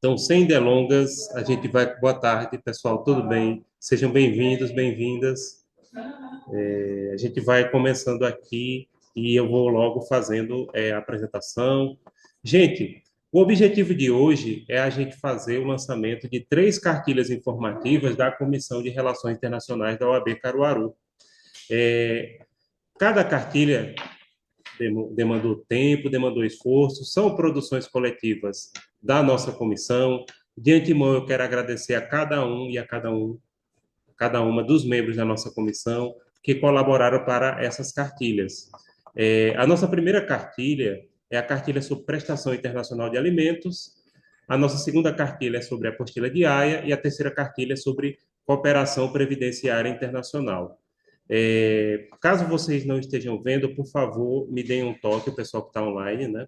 Então, sem delongas, a gente vai. Boa tarde, pessoal, tudo bem? Sejam bem-vindos, bem-vindas. A gente vai começando aqui e eu vou logo fazendo a apresentação. Gente, o objetivo de hoje é a gente fazer o lançamento de três cartilhas informativas da Comissão de Relações Internacionais da OAB Caruaru. Cada cartilha demandou tempo, demandou esforço, são produções coletivas da nossa comissão. De antemão, eu quero agradecer a cada um e a cada uma dos membros da nossa comissão que colaboraram para essas cartilhas. A nossa primeira cartilha é a cartilha sobre prestação internacional de alimentos, a nossa segunda cartilha é sobre a apostila de Haia e a terceira cartilha é sobre cooperação previdenciária internacional. Caso vocês não estejam vendo, por favor, me deem um toque, o pessoal que está online, né?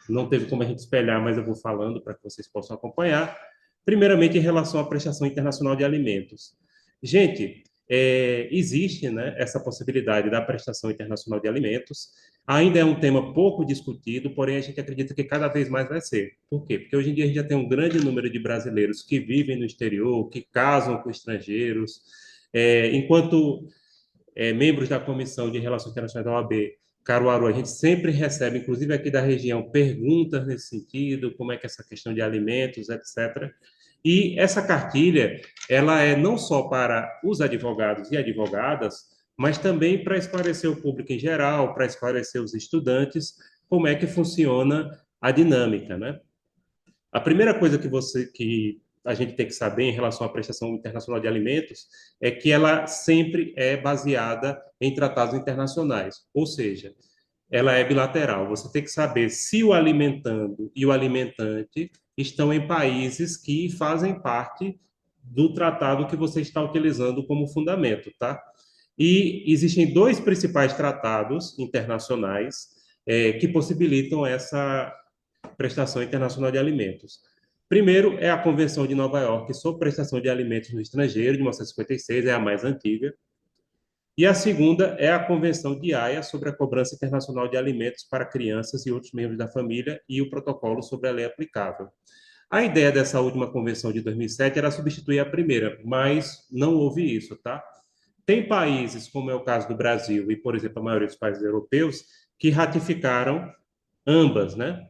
Não teve como a gente espelhar, mas eu vou falando para que vocês possam acompanhar. Primeiramente, em relação à prestação internacional de alimentos. Gente, existe, né, essa possibilidade da prestação internacional de alimentos. Ainda é um tema pouco discutido, porém a gente acredita que cada vez mais vai ser. Por quê? Porque hoje em dia a gente já tem um grande número de brasileiros que vivem no exterior, que casam com estrangeiros, enquanto membros da Comissão de Relações Internacionais da OAB Caruaru, a gente sempre recebe, inclusive aqui da região, perguntas nesse sentido, como é que é essa questão de alimentos, etc. E essa cartilha, ela é não só para os advogados e advogadas, mas também para esclarecer o público em geral, para esclarecer os estudantes, como é que funciona a dinâmica, né? A primeira coisa que a gente tem que saber em relação à prestação internacional de alimentos é que ela sempre é baseada em tratados internacionais, ou seja, ela é bilateral. Você tem que saber se o alimentando e o alimentante estão em países que fazem parte do tratado que você está utilizando como fundamento, tá? E existem dois principais tratados internacionais que possibilitam essa prestação internacional de alimentos. Primeiro é a Convenção de Nova York sobre prestação de alimentos no estrangeiro, de 1956, é a mais antiga. E a segunda é a Convenção de Haia sobre a cobrança internacional de alimentos para crianças e outros membros da família e o protocolo sobre a lei aplicável. A ideia dessa última convenção de 2007 era substituir a primeira, mas não houve isso, tá? Tem países, como é o caso do Brasil e, por exemplo, a maioria dos países europeus, que ratificaram ambas, né?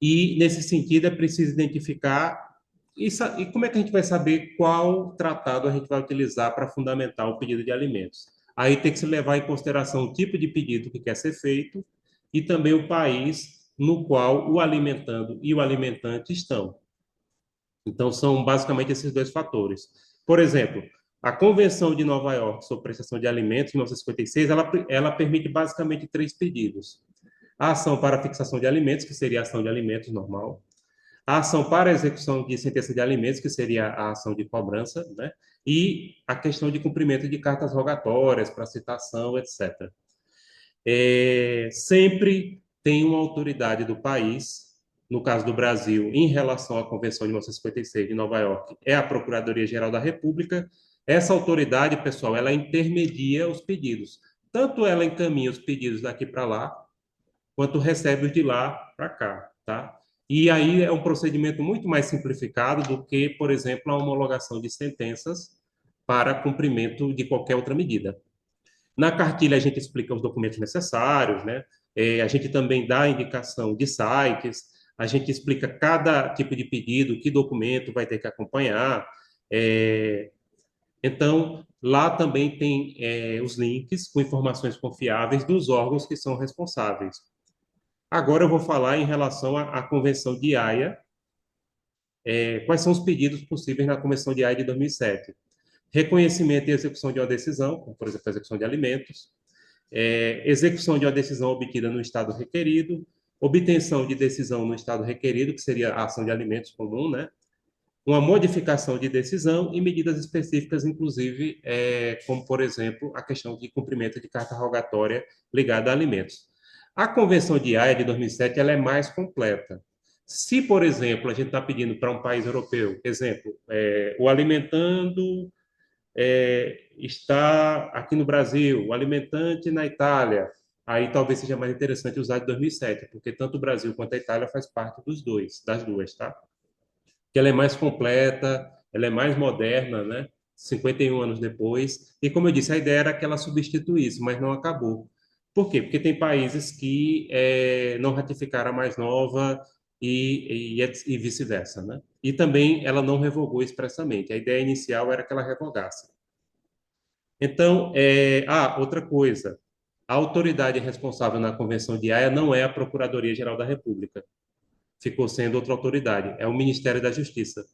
E, nesse sentido, é preciso identificar e como é que a gente vai saber qual tratado a gente vai utilizar para fundamentar o pedido de alimentos. Aí tem que se levar em consideração o tipo de pedido que quer ser feito e também o país no qual o alimentando e o alimentante estão. Então, são basicamente esses dois fatores. Por exemplo, a Convenção de Nova York sobre prestação de alimentos, de 1956, ela permite basicamente três pedidos: a ação para fixação de alimentos, que seria a ação de alimentos normal; a ação para execução de sentença de alimentos, que seria a ação de cobrança, né? E a questão de cumprimento de cartas rogatórias para citação, etc. Sempre tem uma autoridade do país, no caso do Brasil, em relação à Convenção de 1956 de Nova York, é a Procuradoria-Geral da República. Essa autoridade, pessoal, ela intermedia os pedidos. Tanto ela encaminha os pedidos daqui para lá, quanto recebe os de lá para cá, tá? E aí é um procedimento muito mais simplificado do que, por exemplo, a homologação de sentenças para cumprimento de qualquer outra medida. Na cartilha a gente explica os documentos necessários, né? A gente também dá indicação de sites, a gente explica cada tipo de pedido, que documento vai ter que acompanhar. Então, lá também tem os links com informações confiáveis dos órgãos que são responsáveis. Agora eu vou falar em relação à Convenção de Haia, quais são os pedidos possíveis na Convenção de Haia de 2007. Reconhecimento e execução de uma decisão, como, por exemplo, a execução de alimentos; execução de uma decisão obtida no estado requerido; obtenção de decisão no estado requerido, que seria a ação de alimentos comum, né? Uma modificação de decisão e medidas específicas, inclusive, como, por exemplo, a questão de cumprimento de carta rogatória ligada a alimentos. A Convenção de Haia de 2007 ela é mais completa. Se, por exemplo, a gente está pedindo para um país europeu, exemplo, o alimentando está aqui no Brasil, o alimentante na Itália, aí talvez seja mais interessante usar de 2007, porque tanto o Brasil quanto a Itália faz parte dos dois, das duas, tá? que ela é mais completa, ela é mais moderna, né? 51 anos depois. E como eu disse, a ideia era que ela substituísse, mas não acabou. Por quê? Porque tem países que não ratificaram a mais nova e vice-versa, né? E também ela não revogou expressamente. A ideia inicial era que ela revogasse. Então, outra coisa. A autoridade responsável na Convenção de Haia não é a Procuradoria-Geral da República. Ficou sendo outra autoridade, é o Ministério da Justiça.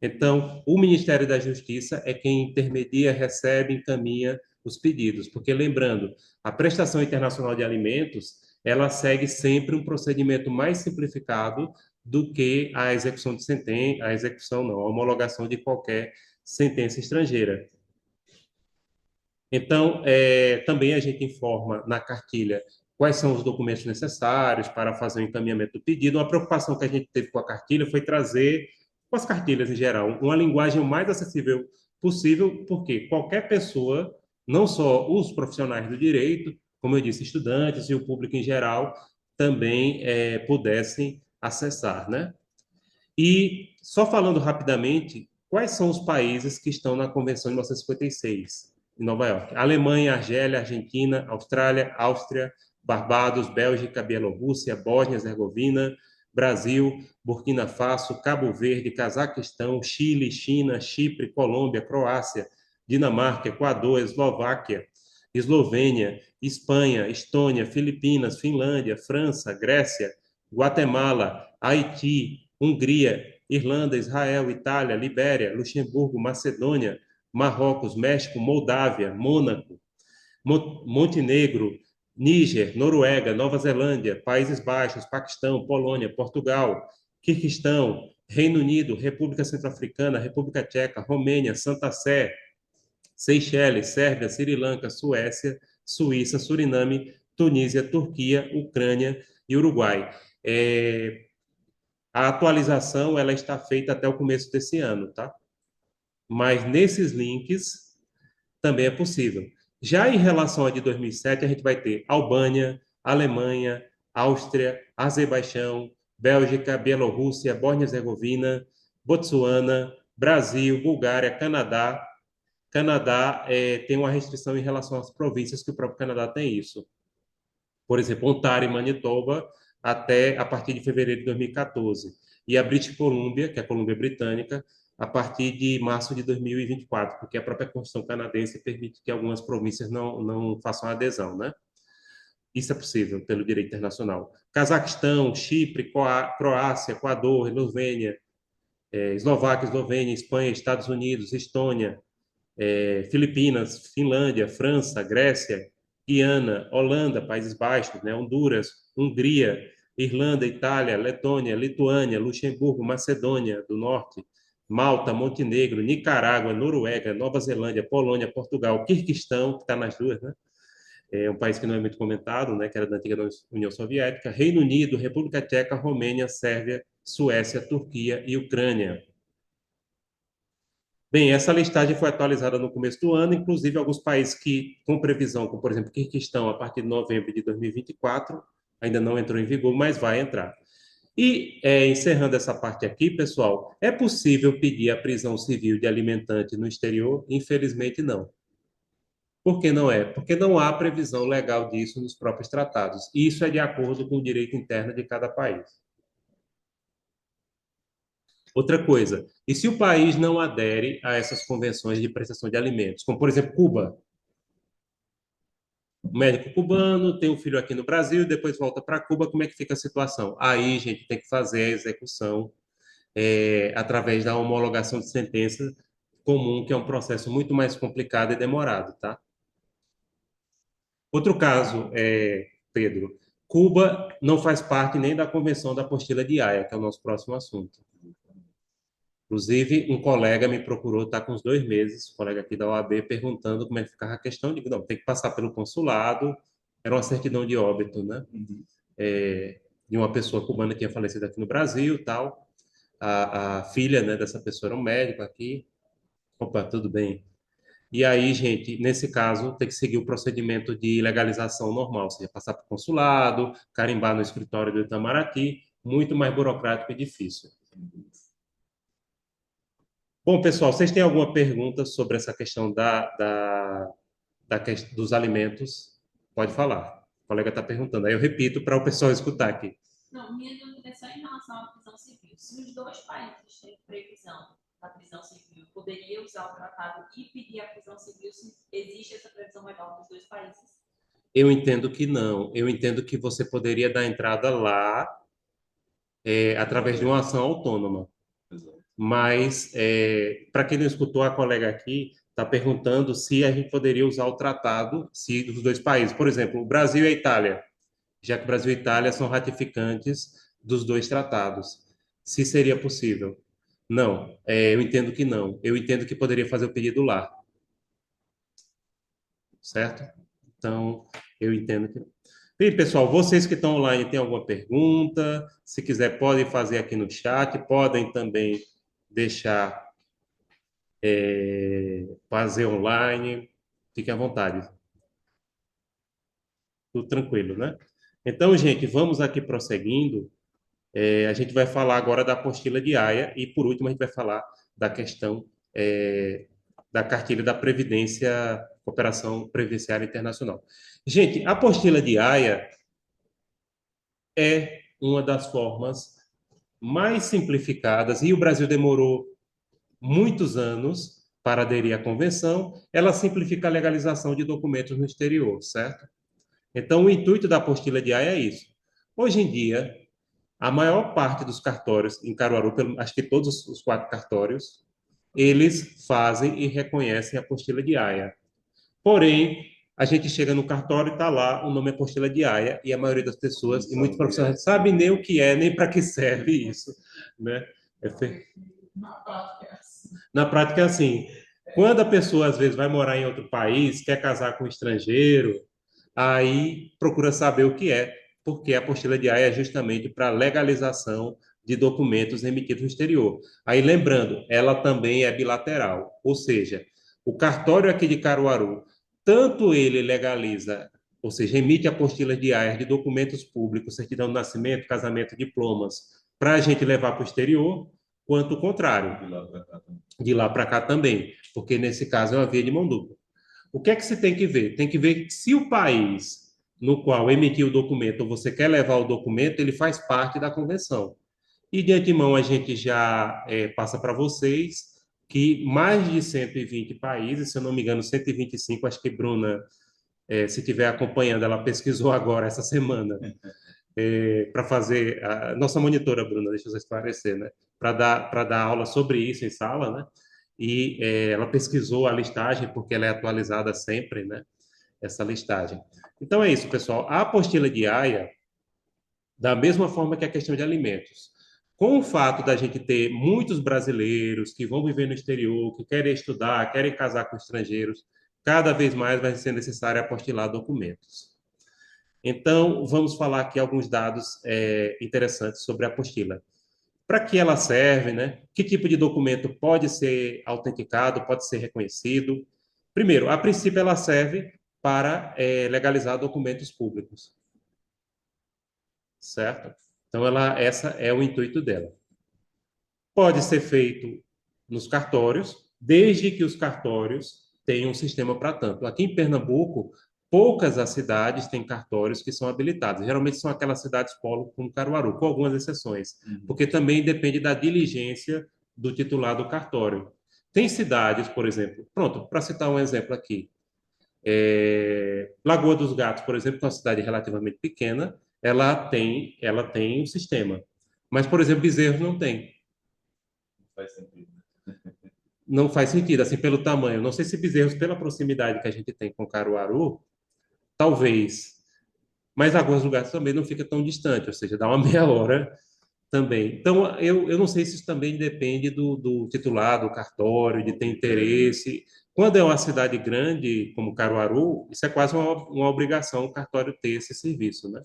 Então, o Ministério da Justiça é quem intermedia, recebe, encaminha os pedidos, porque lembrando, a prestação internacional de alimentos, ela segue sempre um procedimento mais simplificado do que a execução de sentença, a execução não, a homologação de qualquer sentença estrangeira. Então, também a gente informa na cartilha quais são os documentos necessários para fazer o encaminhamento do pedido. Uma preocupação que a gente teve com a cartilha foi trazer, com as cartilhas em geral, uma linguagem o mais acessível possível, porque qualquer pessoa, não só os profissionais do direito, como eu disse, estudantes e o público em geral, também pudessem acessar, né? E só falando rapidamente, quais são os países que estão na Convenção de 1956, em Nova York? Alemanha, Argélia, Argentina, Austrália, Áustria, Barbados, Bélgica, Bielorrússia, Bósnia e Herzegovina, Brasil, Burkina Faso, Cabo Verde, Cazaquistão, Chile, China, Chipre, Colômbia, Croácia, Dinamarca, Equador, Eslováquia, Eslovênia, Espanha, Estônia, Filipinas, Finlândia, França, Grécia, Guatemala, Haiti, Hungria, Irlanda, Israel, Itália, Libéria, Luxemburgo, Macedônia, Marrocos, México, Moldávia, Mônaco, Montenegro, Níger, Noruega, Nova Zelândia, Países Baixos, Paquistão, Polônia, Portugal, Quirguistão, Reino Unido, República Centro-Africana, República Tcheca, Romênia, Santa Sé, Seychelles, Sérvia, Sri Lanka, Suécia, Suíça, Suriname, Tunísia, Turquia, Ucrânia e Uruguai. A atualização ela está feita até o começo desse ano, tá? Mas nesses links também é possível. Já em relação a de 2007, a gente vai ter Albânia, Alemanha, Áustria, Azerbaijão, Bélgica, Bielorrússia, Bósnia-Herzegovina, Botsuana, Brasil, Bulgária, Canadá. Canadá tem uma restrição em relação às províncias que o próprio Canadá tem isso. Por exemplo, Ontário e Manitoba até a partir de fevereiro de 2014. E a British Columbia, que é a Colômbia Britânica, a partir de março de 2024, porque a própria Constituição canadense permite que algumas províncias não façam adesão, né? Isso é possível pelo direito internacional. Cazaquistão, Chipre, Croácia, Equador, Eslovênia, Eslováquia, Eslovênia, Espanha, Estados Unidos, Estônia, Filipinas, Finlândia, França, Grécia, Guiana, Holanda, Países Baixos, né, Honduras, Hungria, Irlanda, Itália, Letônia, Lituânia, Luxemburgo, Macedônia do Norte, Malta, Montenegro, Nicarágua, Noruega, Nova Zelândia, Polônia, Portugal, Quirguistão, que está nas duas, né? É um país que não é muito comentado, né, que era da antiga União Soviética, Reino Unido, República Tcheca, Romênia, Sérvia, Suécia, Turquia e Ucrânia. Bem, essa listagem foi atualizada no começo do ano, inclusive alguns países que, com previsão, como por exemplo, Quirguistão, a partir de novembro de 2024, ainda não entrou em vigor, mas vai entrar. E, encerrando essa parte aqui, pessoal, é possível pedir a prisão civil de alimentante no exterior? Infelizmente, não. Por que não é? Porque não há previsão legal disso nos próprios tratados. E isso é de acordo com o direito interno de cada país. Outra coisa, e se o país não adere a essas convenções de prestação de alimentos, como por exemplo Cuba, o médico cubano tem um filho aqui no Brasil, depois volta para Cuba, como é que fica a situação? Aí, gente, tem que fazer a execução através da homologação de sentença comum, que é um processo muito mais complicado e demorado, tá? Outro caso, Pedro, Cuba não faz parte nem da Convenção da Apostila de Haia, que é o nosso próximo assunto. Inclusive, um colega me procurou, está com uns 2 meses, um colega aqui da OAB, perguntando como é que ficava a questão. Eu digo, não, tem que passar pelo consulado, era uma certidão de óbito, né? De uma pessoa cubana que tinha falecido aqui no Brasil, tal. A filha, né, dessa pessoa era um médico aqui. Opa, tudo bem. E aí, gente, nesse caso, tem que seguir o procedimento de legalização normal, ou seja, passar para o consulado, carimbar no escritório do Itamaraty, muito mais burocrático e difícil. Bom, pessoal, vocês têm alguma pergunta sobre essa questão dos alimentos? Pode falar. O colega está perguntando. Aí eu repito para o pessoal escutar aqui. Não, minha dúvida é só em relação à prisão civil. Se os dois países têm previsão da prisão civil, poderia usar o tratado e pedir a prisão civil se existe essa previsão legal dos dois países? Eu entendo que não. Eu entendo que você poderia dar entrada lá, através de uma ação autônoma. Mas, para quem não escutou, a colega aqui está perguntando se a gente poderia usar o tratado se dos dois países. Por exemplo, o Brasil e a Itália, já que o Brasil e a Itália são ratificantes dos dois tratados. Se seria possível. Não, eu entendo que não. Eu entendo que poderia fazer o pedido lá, certo? Então, eu entendo que não. E, pessoal, vocês que estão online, têm alguma pergunta? Se quiser, podem fazer aqui no chat, podem também deixar fazer online, fiquem à vontade. Tudo tranquilo, né? Então, gente, vamos aqui prosseguindo. A gente vai falar agora da apostila de Haia e, por último, a gente vai falar da questão da cartilha da Previdência, Cooperação Previdenciária Internacional. Gente, a apostila de Haia é uma das formas mais simplificadas e o Brasil demorou muitos anos para aderir à convenção. Ela simplifica a legalização de documentos no exterior, certo? Então, o intuito da apostila de Haia é isso. Hoje em dia, a maior parte dos cartórios em Caruaru, acho que todos os 4 cartórios, eles fazem e reconhecem a apostila de Haia. Porém, a gente chega no cartório e está lá o nome apostila de Haia e a maioria das pessoas e muitos profissionais não sabem nem o que é, nem para que serve isso, né? É fe- Na prática é assim, quando a pessoa às vezes vai morar em outro país, quer casar com um estrangeiro, aí procura saber o que é, porque a apostila de AIA é justamente para legalização de documentos emitidos no exterior. Aí lembrando, ela também é bilateral, ou seja, o cartório aqui de Caruaru, tanto ele legaliza, ou seja, emite apostilas de AIA de documentos públicos, certidão de nascimento, casamento, diplomas, para a gente levar para o exterior, quanto o contrário, de lá para cá também, porque nesse caso é uma via de mão dupla. O que é que você tem que ver? Tem que ver se o país no qual emitiu o documento, ou você quer levar o documento, ele faz parte da convenção. E de antemão a gente já passa para vocês que mais de 120 países, se eu não me engano, 125, acho que Bruna, se estiver acompanhando, ela pesquisou agora essa semana, para fazer, a nossa monitora, Bruna, deixa eu esclarecer, né? Para dar aula sobre isso em sala, né? E ela pesquisou a listagem, porque ela é atualizada sempre, né? Essa listagem. Então é isso, pessoal. A apostila de AIA, da mesma forma que a questão de alimentos. Com o fato da gente ter muitos brasileiros que vão viver no exterior, que querem estudar, querem casar com estrangeiros, cada vez mais vai ser necessário apostilar documentos. Então, vamos falar aqui alguns dados interessantes sobre a apostila. Para que ela serve, né? Que tipo de documento pode ser autenticado, pode ser reconhecido? Primeiro, a princípio, ela serve para legalizar documentos públicos, certo? Então, essa é o intuito dela. Pode ser feito nos cartórios, desde que os cartórios tenham um sistema para tanto. Aqui em Pernambuco, poucas as cidades têm cartórios que são habilitados. Geralmente são aquelas cidades polo como Caruaru, com algumas exceções, porque também depende da diligência do titular do cartório. Tem cidades, por exemplo, pronto, para citar um exemplo aqui, Lagoa dos Gatos, por exemplo, que é uma cidade relativamente pequena, ela tem um sistema. Mas, por exemplo, Bezerros não tem. Não faz sentido, assim, pelo tamanho. Não sei se Bezerros, pela proximidade que a gente tem com Caruaru, talvez. Mas Lagoas do Gato também não fica tão distante, ou seja, dá uma meia hora também. Então, eu não sei se isso também depende do titular, do cartório, de ter interesse. Quando é uma cidade grande, como Caruaru, isso é quase uma obrigação o cartório ter esse serviço, né?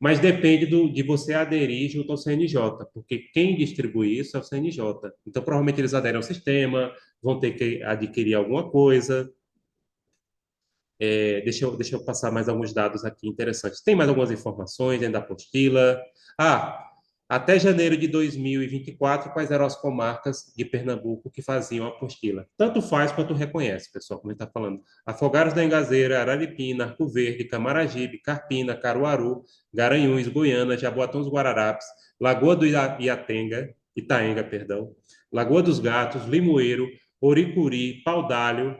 Mas depende de você aderir junto ao CNJ, porque quem distribui isso é o CNJ. Então, provavelmente eles aderem ao sistema, vão ter que adquirir alguma coisa. Deixa eu passar mais alguns dados aqui interessantes. Tem mais algumas informações dentro da apostila. Ah, Até janeiro de 2024, quais eram as comarcas de Pernambuco que faziam a apostila? Tanto faz quanto reconhece, pessoal, como a gente está falando. Afogados da Engazeira, Araripina, Arco Verde, Camaragibe, Carpina, Caruaru, Garanhuns, Goiânia, Jaboatão dos Guararapes, Lagoa do Itaenga, perdão, Lagoa dos Gatos, Limoeiro, Oricuri, Paudalho,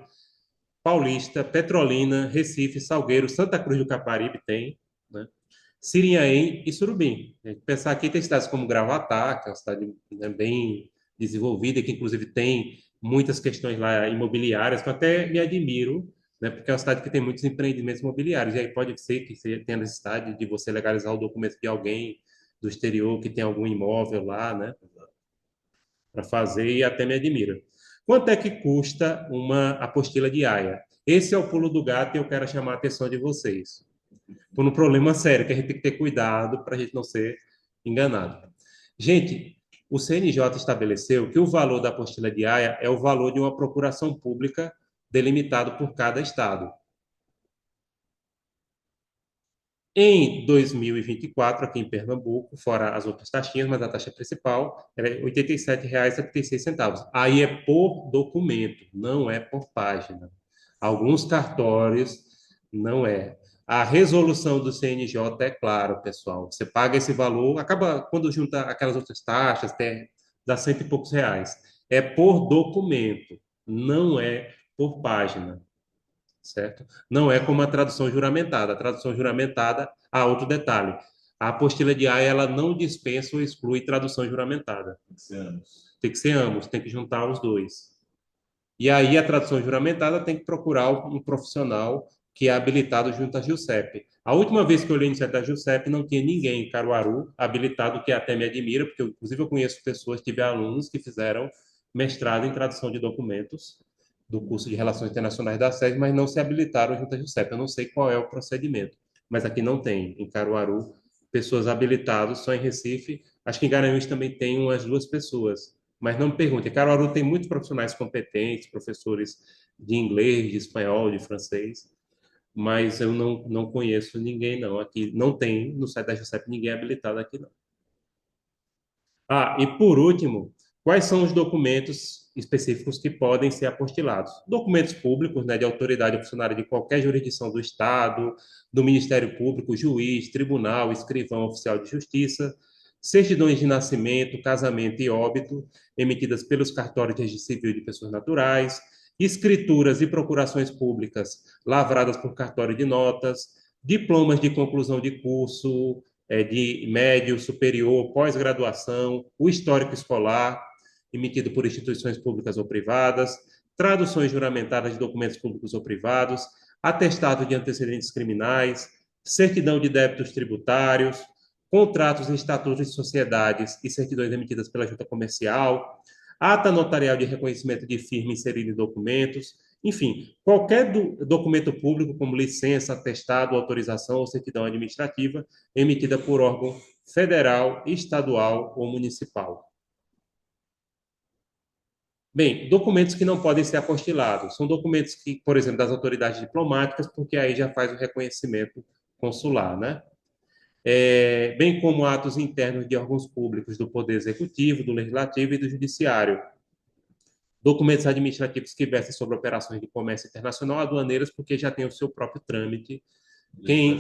Paulista, Petrolina, Recife, Salgueiro, Santa Cruz do Caparibe tem, né? Sirinhaém e Surubim. A gente pensar aqui tem cidades como Gravatá, que é uma cidade, né, bem desenvolvida, que inclusive tem muitas questões lá imobiliárias, que eu até me admiro, né, porque é uma cidade que tem muitos empreendimentos imobiliários, e aí pode ser que você tenha necessidade de você legalizar o documento de alguém do exterior que tem algum imóvel lá, né, para fazer, e até me admira. Quanto é que custa uma apostila de AIA? Esse é o pulo do gato e eu quero chamar a atenção de vocês por um problema sério, que a gente tem que ter cuidado para a gente não ser enganado. Gente, o CNJ estabeleceu que o valor da apostila diária é o valor de uma procuração pública delimitado por cada estado. Em 2024, aqui em Pernambuco, fora as outras taxinhas, mas a taxa principal era R$ 87,76. Aí é por documento, não é por página. Alguns cartórios não é. A resolução do CNJ é claro, pessoal. Você paga esse valor, acaba quando junta aquelas outras taxas, dá cento e poucos reais. É por documento, não é por página, certo? Não é como a tradução juramentada. A tradução juramentada, há outro detalhe. A apostila de AIA, ela não dispensa ou exclui tradução juramentada. Tem que ser ambos. Tem que ser ambos, tem que juntar os dois. E aí a tradução juramentada tem que procurar um profissional que é habilitado junto à Giuseppe. A última vez que eu olhei no site da Giuseppe, não tinha ninguém em Caruaru habilitado, que até me admira, porque inclusive eu conheço pessoas, tive alunos que fizeram mestrado em tradução de documentos do curso de Relações Internacionais da SES, mas não se habilitaram junto à Giuseppe. Eu não sei qual é o procedimento, mas aqui não tem. Em Caruaru, pessoas habilitadas, só em Recife. Acho que em Garanhuns também tem umas duas pessoas, mas não me pergunte. Caruaru tem muitos profissionais competentes, professores de inglês, de espanhol, de francês, mas eu não conheço ninguém, não. Aqui não tem, no site da Giuseppe, ninguém habilitado aqui, não. Ah, e por último, quais são os documentos específicos que podem ser apostilados? Documentos públicos, né, de autoridade ou funcionário de qualquer jurisdição do Estado, do Ministério Público, juiz, tribunal, escrivão oficial de justiça, certidões de nascimento, casamento e óbito, emitidas pelos cartórios de registro civil de pessoas naturais, escrituras e procurações públicas lavradas por cartório de notas, diplomas de conclusão de curso, de médio, superior, pós-graduação, o histórico escolar, emitido por instituições públicas ou privadas, traduções juramentadas de documentos públicos ou privados, atestado de antecedentes criminais, certidão de débitos tributários, contratos e estatutos de sociedades e certidões emitidas pela junta comercial, ata notarial de reconhecimento de firma inserida em documentos, enfim, qualquer documento público, como licença, atestado, autorização ou certidão administrativa, emitida por órgão federal, estadual ou municipal. Bem, documentos que não podem ser apostilados são documentos que, por exemplo, das autoridades diplomáticas, porque aí já faz o reconhecimento consular, né? Bem como atos internos de órgãos públicos do Poder Executivo, do Legislativo e do Judiciário. Documentos administrativos que versem sobre operações de comércio internacional, aduaneiras, porque já tem o seu próprio trâmite. Quem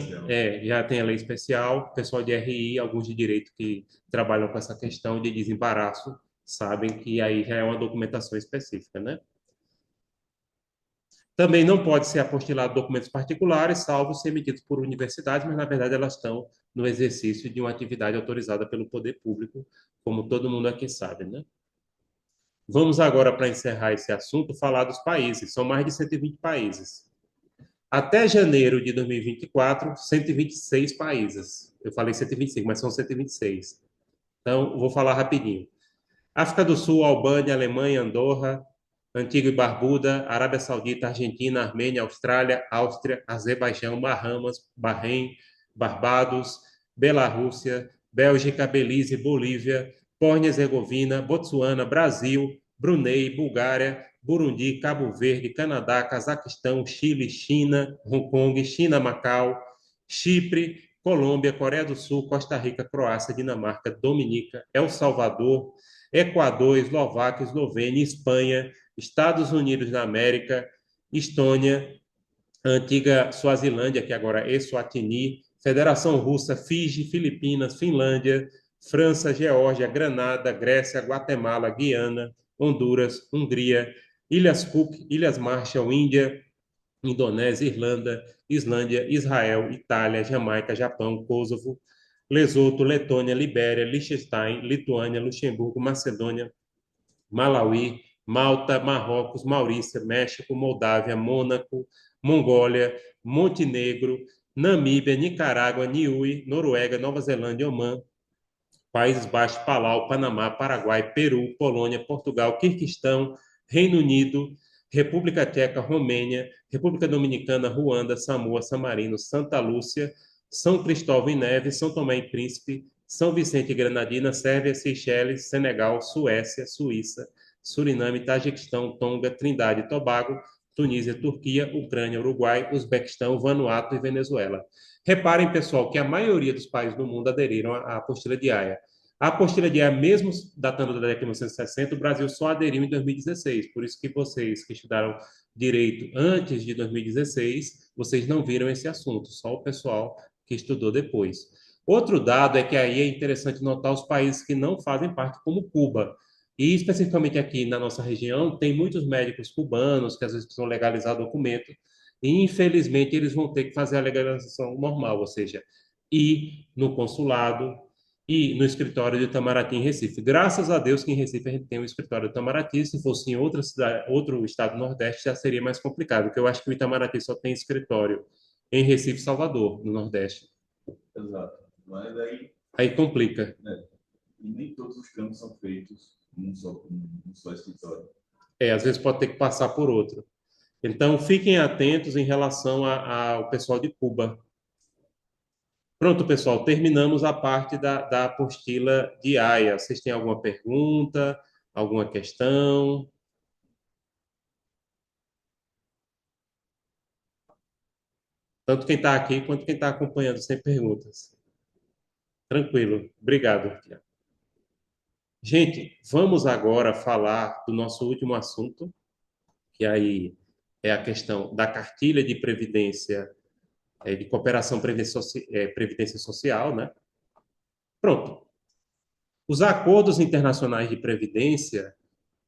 já tem a lei especial, pessoal de RI, alguns de direito que trabalham com essa questão de desembaraço, sabem que aí já é uma documentação específica, né? Também não pode ser apostilado documentos particulares, salvo ser emitidos por universidades, mas na verdade elas estão no exercício de uma atividade autorizada pelo poder público, como todo mundo aqui sabe, né? Vamos agora, para encerrar esse assunto, falar dos países. São mais de 120 países. Até janeiro de 2024, 126 países. Eu falei 125, mas são 126. Então, vou falar rapidinho. África do Sul, Albânia, Alemanha, Andorra, Antigua e Barbuda, Arábia Saudita, Argentina, Armênia, Austrália, Áustria, Azerbaijão, Bahamas, Bahrein, Barbados, Bielorrússia, Bélgica, Belize, Bolívia, Bósnia-Herzegovina, Botsuana, Brasil, Brunei, Bulgária, Burundi, Cabo Verde, Canadá, Cazaquistão, Chile, China, Hong Kong, China, Macau, Chipre, Colômbia, Coreia do Sul, Costa Rica, Croácia, Dinamarca, Dominica, El Salvador, Equador, Eslováquia, Eslovênia, Espanha, Estados Unidos da América, Estônia, a antiga Suazilândia, que agora é Eswatini, Federação Russa, Fiji, Filipinas, Finlândia, França, Geórgia, Granada, Grécia, Guatemala, Guiana, Honduras, Hungria, Ilhas Cook, Ilhas Marshall, Índia, Indonésia, Irlanda, Islândia, Israel, Itália, Jamaica, Japão, Kosovo, Lesoto, Letônia, Libéria, Liechtenstein, Lituânia, Luxemburgo, Macedônia, Malawi, Malta, Marrocos, Maurícia, México, Moldávia, Mônaco, Mongólia, Montenegro, Namíbia, Nicarágua, Niue, Noruega, Nova Zelândia, Omã, Países Baixos, Palau, Panamá, Paraguai, Peru, Polônia, Portugal, Quirguistão, Reino Unido, República Tcheca, Romênia, República Dominicana, Ruanda, Samoa, San Marino, Santa Lúcia, São Cristóvão e Neves, São Tomé e Príncipe, São Vicente e Granadina, Sérvia, Seychelles, Senegal, Suécia, Suíça, Suriname, Tajiquistão, Tonga, Trindade e Tobago, Tunísia, Turquia, Ucrânia, Uruguai, Uzbequistão, Vanuatu e Venezuela. Reparem, pessoal, que a maioria dos países do mundo aderiram à apostila de Haia. A apostila de Haia, mesmo datando da década de 1960, o Brasil só aderiu em 2016. Por isso que vocês que estudaram direito antes de 2016, vocês não viram esse assunto, só o pessoal que estudou depois. Outro dado é que aí é interessante notar os países que não fazem parte, como Cuba. E especificamente aqui na nossa região, tem muitos médicos cubanos que às vezes precisam legalizar documento, e infelizmente eles vão ter que fazer a legalização normal, ou seja, ir no consulado e no escritório de Itamaraty em Recife. Graças a Deus que em Recife a gente tem um escritório de Itamaraty. Se fosse em outra cidade, outro estado do Nordeste, já seria mais complicado, porque eu acho que o Itamaraty só tem escritório em Recife e Salvador, no Nordeste. Exato. Mas aí, Aí complica. e nem todos os campos são feitos num só escritório. Às vezes pode ter que passar por outro. Então, fiquem atentos em relação ao pessoal de Cuba. Pronto, pessoal, terminamos a parte da apostila de Haia. Vocês têm alguma pergunta, alguma questão? Tanto quem está aqui quanto quem está acompanhando sem perguntas. Tranquilo, obrigado. Gente, vamos agora falar do nosso último assunto, que aí é a questão da cartilha de previdência, de cooperação previdência social, né? Pronto. Os acordos internacionais de previdência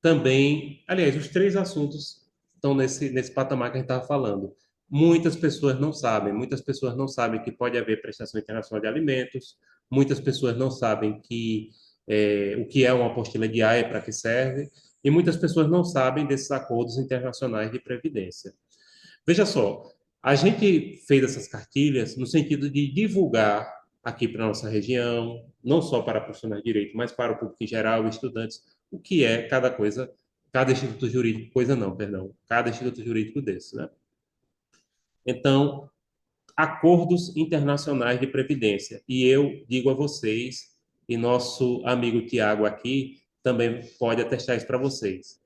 também, aliás, os três assuntos estão nesse patamar que a gente estava falando. Muitas pessoas não sabem que pode haver prestação internacional de alimentos, muitas pessoas não sabem o que é uma apostila de AE, para que serve, e muitas pessoas não sabem desses acordos internacionais de previdência. Veja só, a gente fez essas cartilhas no sentido de divulgar aqui para a nossa região, não só para profissionais de direito, mas para o público em geral, estudantes, o que é cada coisa, cada instituto jurídico, cada instituto jurídico desse, né? Então, acordos internacionais de previdência. E eu digo a vocês, e nosso amigo Tiago aqui também pode atestar isso para vocês.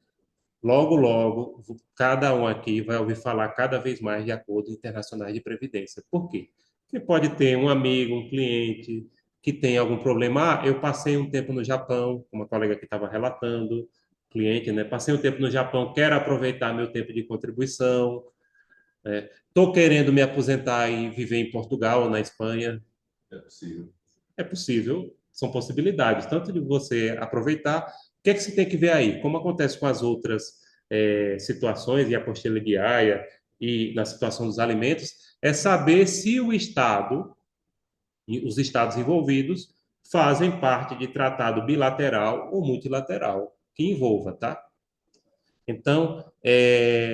Logo, logo, cada um aqui vai ouvir falar cada vez mais de acordos internacionais de previdência. Por quê? Porque pode ter um amigo, um cliente que tem algum problema. Eu passei um tempo no Japão, como a colega que estava relatando, cliente, né? Passei um tempo no Japão, quero aproveitar meu tempo de contribuição. Estou querendo me aposentar e viver em Portugal ou na Espanha. É possível. É possível, são possibilidades, tanto de você aproveitar. O que é que você tem que ver aí? Como acontece com as outras situações, e a apostila de Haia, e na situação dos alimentos, é saber se o Estado e os Estados envolvidos fazem parte de tratado bilateral ou multilateral que envolva, tá? Então,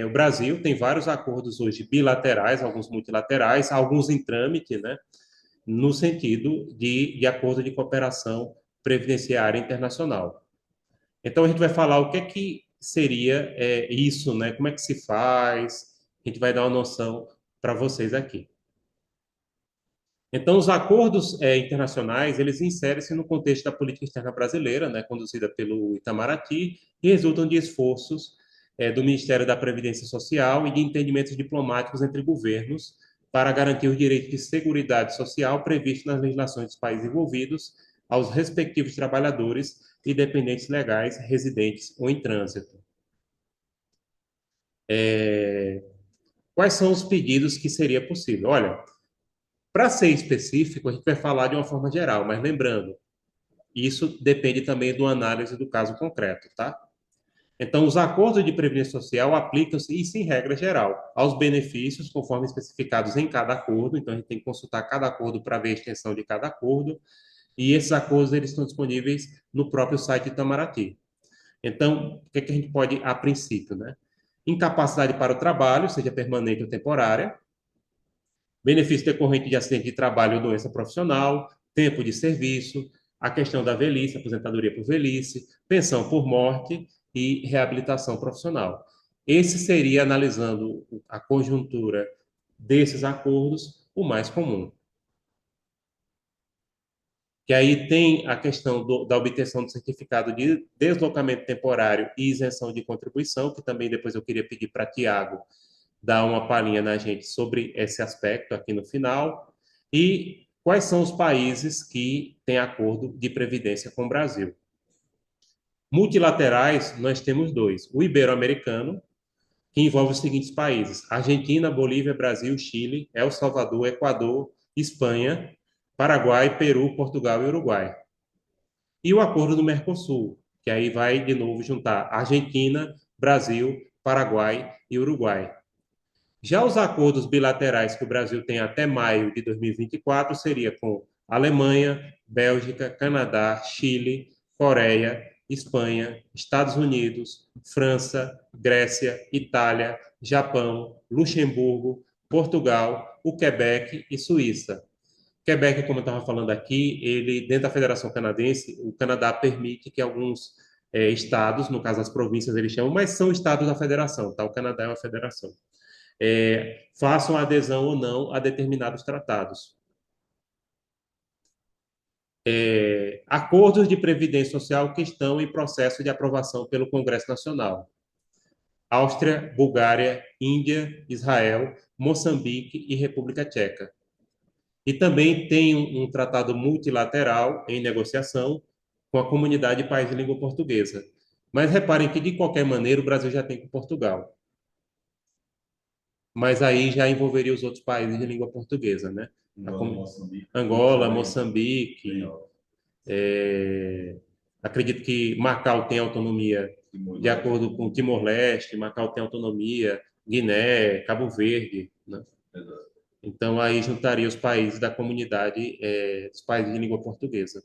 o Brasil tem vários acordos hoje bilaterais, alguns multilaterais, alguns em trâmite, né? No sentido de acordo de cooperação previdenciária internacional. Então, a gente vai falar o que é que seria isso, né? Como é que se faz, a gente vai dar uma noção para vocês aqui. Então, os acordos internacionais, eles inserem-se no contexto da política externa brasileira, né, conduzida pelo Itamaraty, e resultam de esforços do Ministério da Previdência Social e de entendimentos diplomáticos entre governos para garantir os direitos de seguridade social previstos nas legislações dos países envolvidos aos respectivos trabalhadores e dependentes legais residentes ou em trânsito. Quais são os pedidos que seria possível? Olha, para ser específico, a gente vai falar de uma forma geral, mas lembrando, isso depende também de uma análise do caso concreto, tá? Então, os acordos de previdência social aplicam-se, isso em regra geral, aos benefícios conforme especificados em cada acordo. Então, a gente tem que consultar cada acordo para ver a extensão de cada acordo. E esses acordos eles estão disponíveis no próprio site de Itamaraty. Então, o que, é que a gente pode, a princípio, né? Incapacidade para o trabalho, seja permanente ou temporária, benefício decorrente de acidente de trabalho ou doença profissional, tempo de serviço, a questão da velhice, aposentadoria por velhice, pensão por morte e reabilitação profissional. Esse seria, analisando a conjuntura desses acordos, o mais comum. Que aí tem a questão da obtenção do certificado de deslocamento temporário e isenção de contribuição, que também depois eu queria pedir para Tiago dar uma palhinha na gente sobre esse aspecto aqui no final. E quais são os países que têm acordo de previdência com o Brasil? Multilaterais, nós temos dois. O ibero-americano, que envolve os seguintes países: Argentina, Bolívia, Brasil, Chile, El Salvador, Equador, Espanha, Paraguai, Peru, Portugal e Uruguai. E o acordo do Mercosul, que aí vai de novo juntar Argentina, Brasil, Paraguai e Uruguai. Já os acordos bilaterais que o Brasil tem até maio de 2024 seria com Alemanha, Bélgica, Canadá, Chile, Coreia, Espanha, Estados Unidos, França, Grécia, Itália, Japão, Luxemburgo, Portugal, o Quebec e Suíça. Quebec, como eu estava falando aqui, ele dentro da Federação Canadense, o Canadá permite que alguns estados, no caso as províncias eles chamam, mas são estados da federação, tá? O Canadá é uma federação. Façam adesão ou não a determinados tratados. Acordos de previdência social que estão em processo de aprovação pelo Congresso Nacional. Áustria, Bulgária, Índia, Israel, Moçambique e República Tcheca. E também tem um tratado multilateral em negociação com a comunidade de países de língua portuguesa. Mas reparem que, de qualquer maneira, o Brasil já tem com Portugal. Mas aí já envolveria os outros países de língua portuguesa, né? Angola, Moçambique. Acredito que Macau tem autonomia de acordo com Timor-Leste, Macau tem autonomia, Guiné, Cabo Verde, né? Então aí juntaria os países da comunidade, os países de língua portuguesa.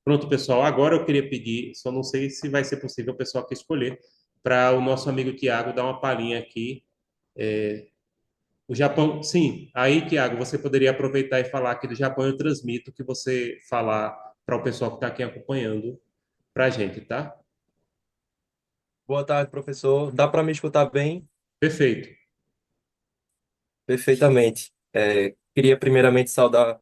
Pronto, pessoal. Agora eu queria pedir, só não sei se vai ser possível o pessoal aqui escolher, para o nosso amigo Tiago dar uma palhinha aqui. O Japão, sim. Aí, Tiago, você poderia aproveitar e falar aqui do Japão. Eu transmito o que você falar para o pessoal que está aqui acompanhando para a gente, tá? Boa tarde, professor. Dá para me escutar bem? Perfeito. Perfeitamente. Queria primeiramente saudar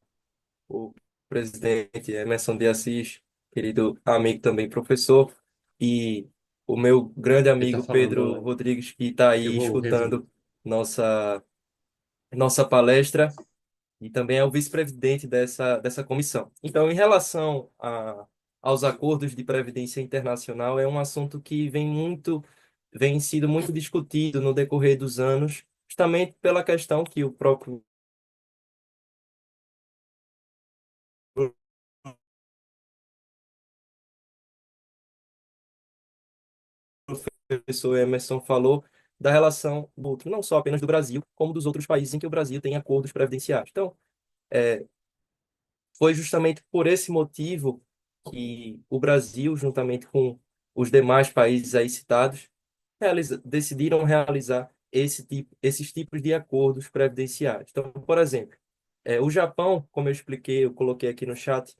o presidente Emerson de Assis, querido amigo também professor, e o meu grande Ele está amigo falando, Pedro né? Rodrigues, que está Eu aí vou resumir. escutando nossa palestra, e também é o vice-presidente dessa comissão. Então, em relação aos acordos de previdência internacional, é um assunto que vem sido muito discutido no decorrer dos anos, justamente pela questão que o próprio professor Emerson falou, da relação do outro, não só apenas do Brasil, como dos outros países em que o Brasil tem acordos previdenciários. Então, é, foi justamente por esse motivo que o Brasil, juntamente com os demais países aí citados, decidiram realizar esses tipos de acordos previdenciários. Então, por exemplo, o Japão, como eu expliquei, eu coloquei aqui no chat,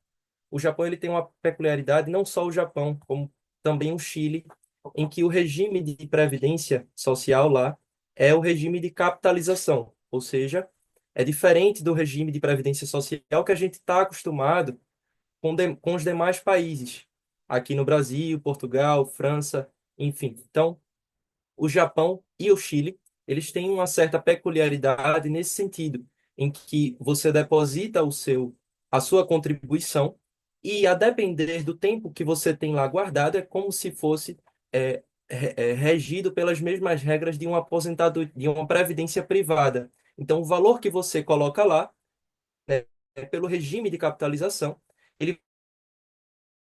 o Japão ele tem uma peculiaridade, não só o Japão, como também o Chile, em que o regime de previdência social lá é o regime de capitalização, ou seja, é diferente do regime de previdência social que a gente está acostumado com os demais países, aqui no Brasil, Portugal, França, enfim. Então, o Japão e o Chile, eles têm uma certa peculiaridade nesse sentido, em que você deposita a sua contribuição e, a depender do tempo que você tem lá guardado, é como se fosse regido pelas mesmas regras de um aposentado, de uma previdência privada. Então, o valor que você coloca lá, pelo regime de capitalização, ele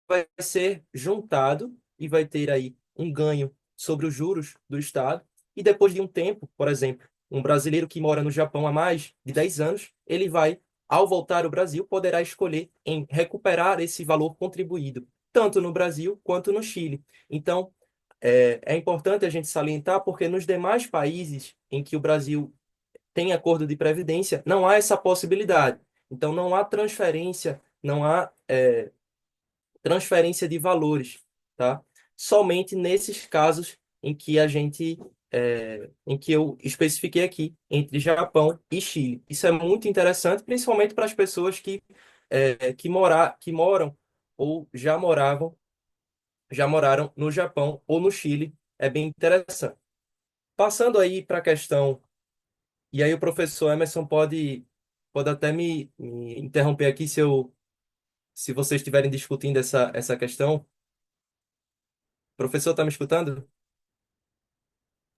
vai ser juntado e vai ter aí um ganho sobre os juros do Estado. E depois de um tempo, por exemplo, um brasileiro que mora no Japão há mais de 10 anos, ele vai, ao voltar ao Brasil, poderá escolher em recuperar esse valor contribuído, tanto no Brasil quanto no Chile. Então, é importante a gente salientar, porque nos demais países em que o Brasil tem acordo de previdência, não há essa possibilidade. Então, não há transferência, não há transferência de valores, tá? Somente nesses casos em que em que eu especifiquei aqui, entre Japão e Chile. Isso é muito interessante, principalmente para as pessoas que moram ou já moraram no Japão ou no Chile. É bem interessante. Passando aí para a questão, e aí o professor Emerson pode até me interromper aqui se vocês estiverem discutindo essa questão. Professor, está me escutando?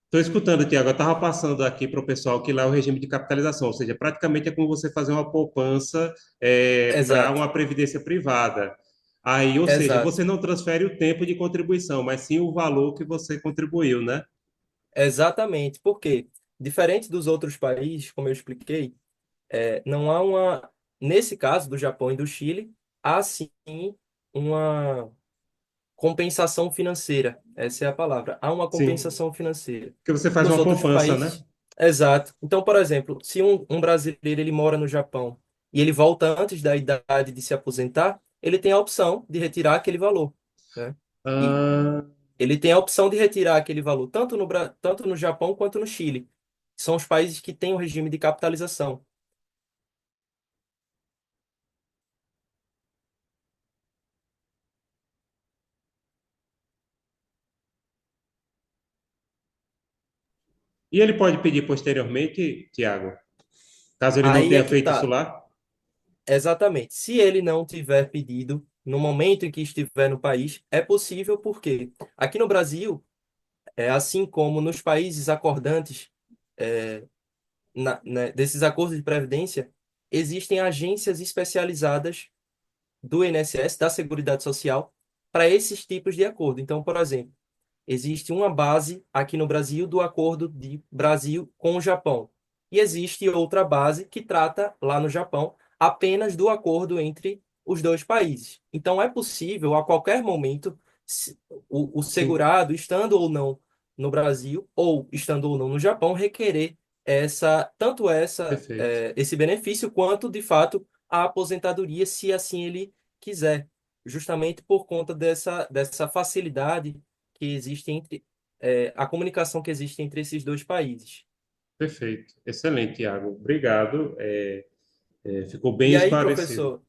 Estou escutando, Tiago. Eu estava passando aqui para o pessoal que lá é o regime de capitalização, ou seja, praticamente é como você fazer uma poupança para Exato, uma previdência privada. Aí, ou seja, exato, você não transfere o tempo de contribuição, mas sim o valor que você contribuiu, né? exatamente. Porque, diferente dos outros países, como eu expliquei, não há nesse caso do Japão e do Chile, há sim uma compensação financeira. Essa é a palavra. Há uma Sim, compensação financeira. porque você faz Nos uma outros poupança, né? países, exato. Então, por exemplo, se um brasileiro ele mora no Japão e ele volta antes da idade de se aposentar, ele tem a opção de retirar aquele valor, né? E Ah, ele tem a opção de retirar aquele valor tanto no Japão quanto no Chile. São os países que têm o regime de capitalização. e ele pode pedir posteriormente, Tiago, caso ele não Aí é tenha que feito isso tá. lá? Exatamente. Se ele não tiver pedido no momento em que estiver no país, é possível porque aqui no Brasil, assim como nos países acordantes, é, desses acordos de previdência, existem agências especializadas do INSS, da Seguridade Social, para esses tipos de acordo. Então, por exemplo, existe uma base aqui no Brasil do acordo de Brasil com o Japão. E existe outra base que trata lá no Japão apenas do acordo entre os dois países. Então é possível a qualquer momento o Sim, segurado, estando ou não no Brasil ou estando ou não no Japão, requerer perfeito. esse benefício quanto de fato a aposentadoria, se assim ele quiser, justamente por conta dessa facilidade que existe a comunicação que existe entre esses dois países. Perfeito. Excelente, Tiago. Obrigado. Ficou bem E aí, esclarecido. professor,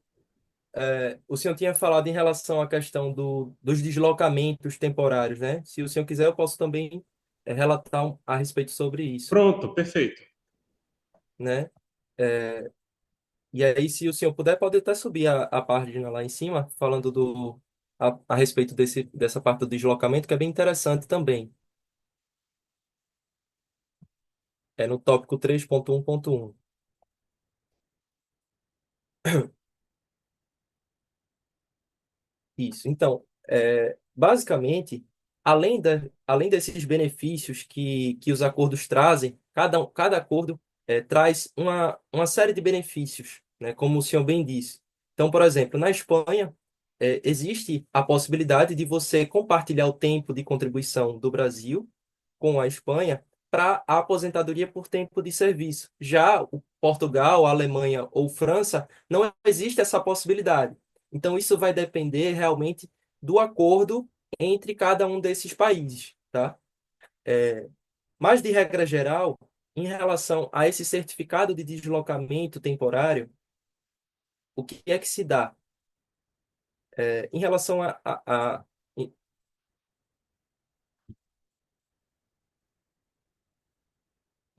o senhor tinha falado em relação à questão dos deslocamentos temporários, né? Se o senhor quiser, eu posso também relatar a respeito sobre isso, Pronto, perfeito. né? É, e aí, se o senhor puder, pode até subir a página lá em cima, falando a respeito dessa parte do deslocamento, que é bem interessante também. É no tópico 3.1.1. Isso. Então, basicamente, além desses benefícios que os acordos trazem, cada acordo traz uma série de benefícios, né, como o senhor bem disse. Então, por exemplo, na Espanha, existe a possibilidade de você compartilhar o tempo de contribuição do Brasil com a Espanha para a aposentadoria por tempo de serviço. Já o Portugal, a Alemanha ou França, não existe essa possibilidade. Então, isso vai depender realmente do acordo entre cada um desses países, tá? Mas, de regra geral, em relação a esse certificado de deslocamento temporário, o que é que se dá? Em relação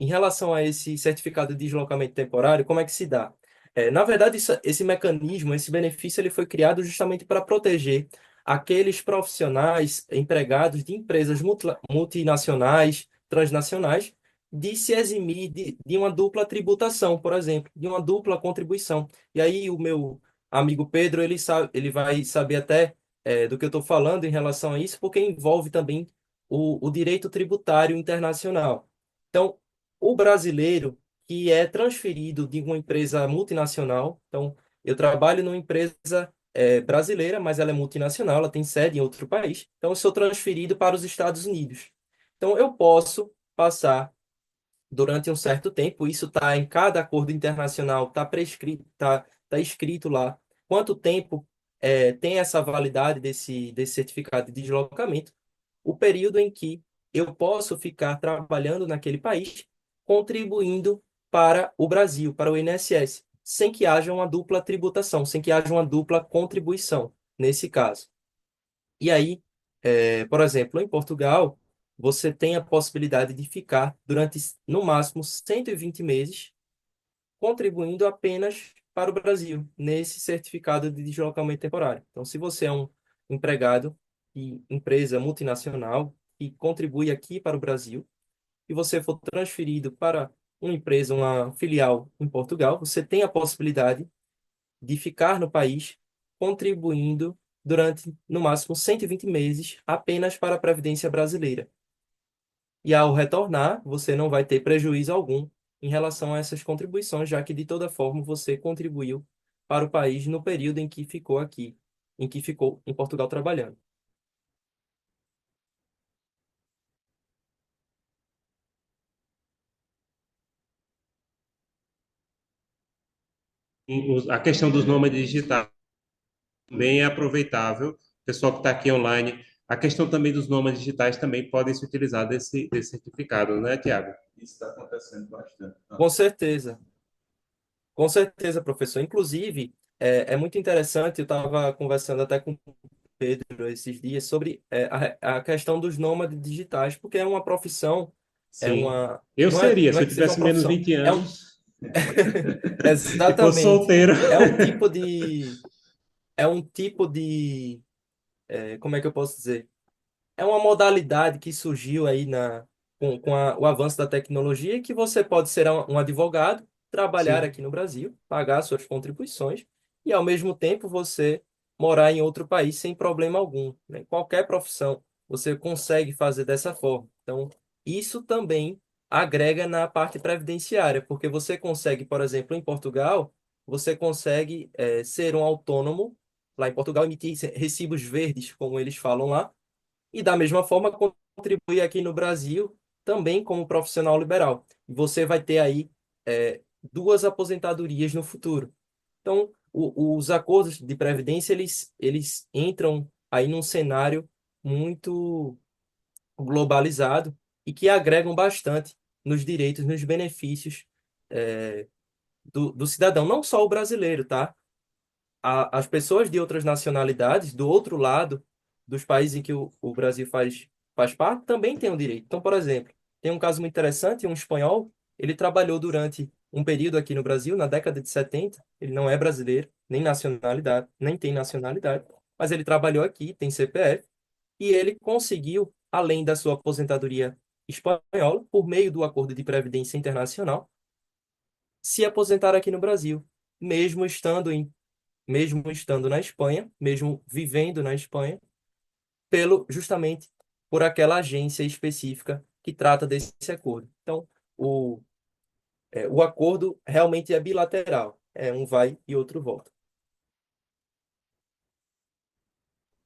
em relação a esse certificado de deslocamento temporário, como é que se dá? Na verdade, esse mecanismo, esse benefício, ele foi criado justamente para proteger aqueles profissionais empregados de empresas multinacionais, transnacionais, de se eximir de uma dupla tributação, por exemplo, de uma dupla contribuição. E aí o meu amigo Pedro, ele vai saber até do que eu estou falando em relação a isso, porque envolve também o direito tributário internacional. Então, o brasileiro que é transferido de uma empresa multinacional, então, eu trabalho numa empresa brasileira, mas ela é multinacional, ela tem sede em outro país, então eu sou transferido para os Estados Unidos. Então, eu posso passar durante um certo tempo, isso está em cada acordo internacional, está prescrito, tá escrito lá quanto tempo tem essa validade desse certificado de deslocamento, o período em que eu posso ficar trabalhando naquele país, contribuindo para o Brasil, para o INSS, sem que haja uma dupla tributação, sem que haja uma dupla contribuição, nesse caso. E aí, por exemplo, em Portugal, você tem a possibilidade de ficar durante, no máximo, 120 meses, contribuindo apenas para o Brasil, nesse certificado de deslocamento temporário. Então, se você é um empregado de empresa multinacional e contribui aqui para o Brasil, e você for transferido para uma empresa, uma filial em Portugal, você tem a possibilidade de ficar no país contribuindo durante, no máximo, 120 meses apenas para a Previdência Brasileira. E ao retornar, você não vai ter prejuízo algum em relação a essas contribuições, já que de toda forma você contribuiu para o país no período em que ficou aqui, em que ficou em Portugal trabalhando. A questão dos nômades digitais também é aproveitável. O pessoal que está aqui online, a questão também dos nômades digitais também podem se utilizar desse certificado, né, Tiago? Isso está acontecendo bastante. Com certeza. Com certeza, professor. Inclusive, é muito interessante, eu estava conversando até com o Pedro esses dias sobre a questão dos nômades digitais, porque é uma profissão, Sim. Eu não é, seria, não se é eu que seja uma tivesse menos profissão, 20 anos e fosse exatamente, solteiro. é um tipo de, é um tipo de, como é que eu posso dizer? É uma modalidade que surgiu aí com o avanço da tecnologia que você pode ser um advogado, trabalhar Sim. aqui no Brasil, pagar suas contribuições e, ao mesmo tempo, você morar em outro país sem problema algum, né? Qualquer profissão você consegue fazer dessa forma. Então, isso também agrega na parte previdenciária, porque você consegue, por exemplo, em Portugal, você consegue, ser um autônomo, lá em Portugal, emitir recibos verdes, como eles falam lá, e da mesma forma contribuir aqui no Brasil também como profissional liberal. E você vai ter aí duas aposentadorias no futuro. Então, os acordos de previdência eles entram aí num cenário muito globalizado e que agregam bastante nos direitos, nos benefícios do cidadão, não só o brasileiro, tá? As pessoas de outras nacionalidades, do outro lado dos países em que o Brasil faz parte, também têm o direito. Então, por exemplo, tem um caso muito interessante, um espanhol, ele trabalhou durante um período aqui no Brasil, na década de 70, ele não é brasileiro, nem nacionalidade, nem tem nacionalidade, mas ele trabalhou aqui, tem CPF, e ele conseguiu, além da sua aposentadoria espanhola, por meio do Acordo de Previdência Internacional, se aposentar aqui no Brasil, mesmo estando na Espanha, mesmo vivendo na Espanha, justamente por aquela agência específica que trata desse acordo. Então, o acordo realmente é bilateral, é um vai e outro volta.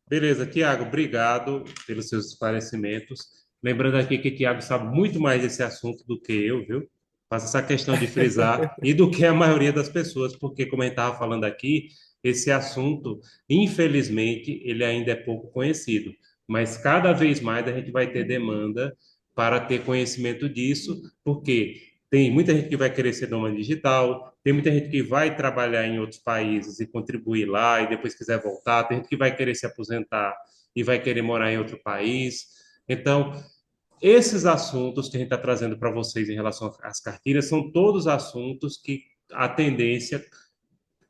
Beleza, Tiago, obrigado pelos seus esclarecimentos. Lembrando aqui que Tiago sabe muito mais desse assunto do que eu, viu? Faço essa questão de frisar, e do que a maioria das pessoas, porque, como a gente estava falando aqui, esse assunto, infelizmente, ele ainda é pouco conhecido. Mas cada vez mais a gente vai ter demanda para ter conhecimento disso, porque tem muita gente que vai querer ser nômade digital, tem muita gente que vai trabalhar em outros países e contribuir lá e depois quiser voltar, tem gente que vai querer se aposentar e vai querer morar em outro país. Então, Esses assuntos que a gente está trazendo para vocês em relação às cartilhas são todos assuntos que a tendência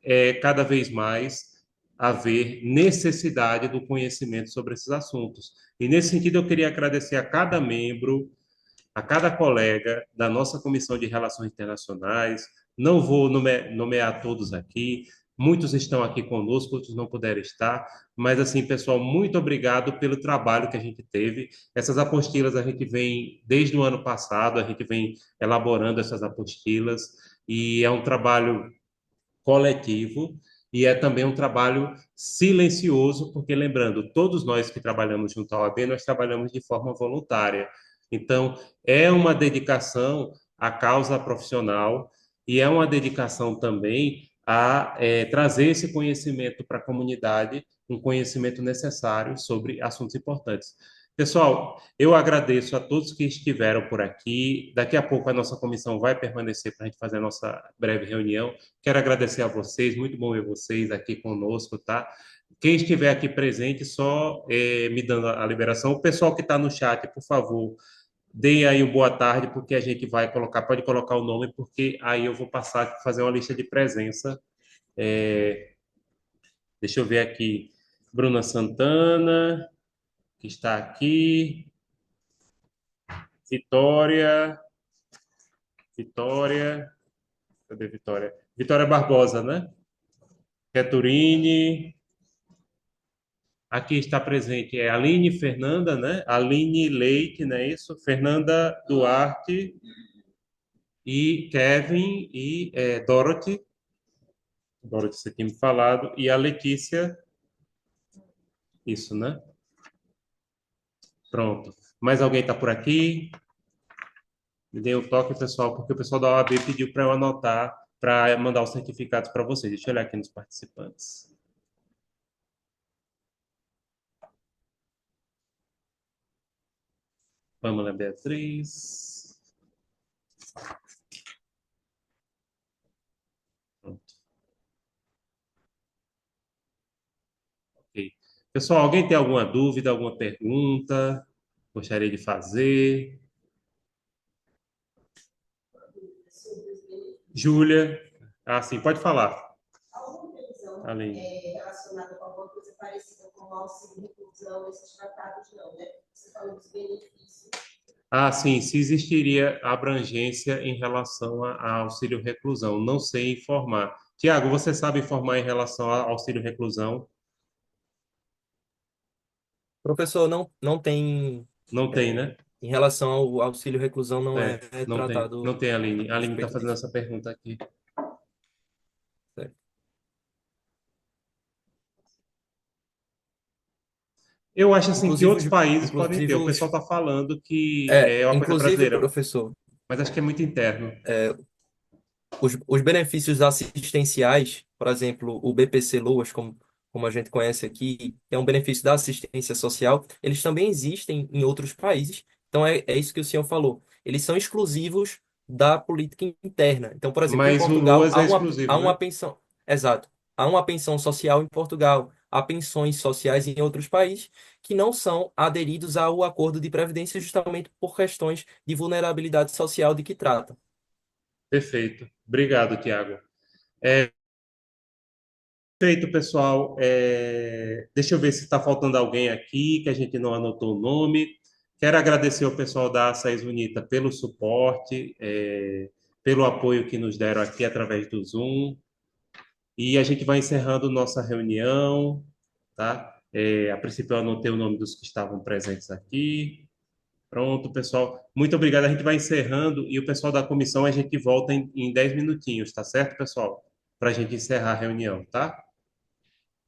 é cada vez mais haver necessidade do conhecimento sobre esses assuntos. E nesse sentido, eu queria agradecer a cada membro, a cada colega da nossa Comissão de Relações Internacionais. Não vou nomear todos aqui, muitos estão aqui conosco, outros não puderam estar, mas assim, pessoal, muito obrigado pelo trabalho que a gente teve. Essas apostilas a gente vem, desde o ano passado, a gente vem elaborando essas apostilas, e é um trabalho coletivo e é também um trabalho silencioso, porque lembrando, todos nós que trabalhamos junto à OAB, nós trabalhamos de forma voluntária. Então, é uma dedicação à causa profissional e é uma dedicação também a trazer esse conhecimento para a comunidade, um conhecimento necessário sobre assuntos importantes. Pessoal, eu agradeço a todos que estiveram por aqui. Daqui a pouco a nossa comissão vai permanecer para a gente fazer a nossa breve reunião. Quero agradecer a vocês, muito bom ver vocês aqui conosco, tá? Quem estiver aqui presente, só me dando a liberação. O pessoal que está no chat, por favor, deem aí um boa tarde, porque a gente vai colocar, pode colocar o nome, porque aí eu vou passar a fazer uma lista de presença. É, deixa eu ver aqui. Bruna Santana, que está aqui. Vitória, Vitória, cadê Vitória? Vitória Barbosa, né? Keturini, aqui está presente é Aline Fernanda, né? Aline Leite, não é isso? Fernanda Duarte e Kevin e Dorothy. Dorothy, você tinha me falado. E a Letícia, isso, né? Pronto. Mais alguém está por aqui? Me dê um toque, pessoal, porque o pessoal da OAB pediu para eu anotar, para mandar os certificados para vocês. Deixa eu olhar aqui nos participantes. Pamela Beatriz. Pronto. Ok. Pessoal, alguém tem alguma dúvida, alguma pergunta? Gostaria de fazer? Júlia? Ah, sim, pode falar. Alguma previsão Além. relacionada com alguma coisa parecida com o auxílio reclusão, esses tratados não, né? Você falou dos benefícios. Ah, sim, se existiria abrangência em relação a auxílio reclusão. Não sei informar. Tiago, você sabe informar em relação ao auxílio reclusão? Professor, não tem, Não tem, é, né? em relação ao auxílio reclusão, não é Não tem. Não tratado tem, Aline. a A Aline está respeito fazendo disso. essa pergunta aqui. Certo. Eu acho assim que Inclusive, outros países podem ter. inclusive O pessoal está falando que é uma coisa inclusive, brasileira, professor, mas acho que é muito interno. os benefícios assistenciais, por exemplo, o BPC Loas, como a gente conhece aqui, que é um benefício da assistência social, eles também existem em outros países. Então, é isso que o senhor falou. Eles são exclusivos da política interna. Então, por exemplo, em Mas o Portugal, Loas é exclusivo, há né? uma pensão. Exato. Há uma pensão social em Portugal. Há pensões sociais em outros países que não são aderidos ao acordo de previdência justamente por questões de vulnerabilidade social de que trata. Perfeito. Obrigado, Tiago. Perfeito, pessoal. Deixa eu ver se está faltando alguém aqui que a gente não anotou o nome. Quero agradecer ao pessoal da Açaís Unita pelo suporte, pelo apoio que nos deram aqui através do Zoom. E a gente vai encerrando nossa reunião, tá? A princípio eu anotei o nome dos que estavam presentes aqui. Pronto, pessoal. Muito obrigado. A gente vai encerrando e o pessoal da comissão a gente volta em 10 minutinhos, tá certo, pessoal? Para a gente encerrar a reunião, tá?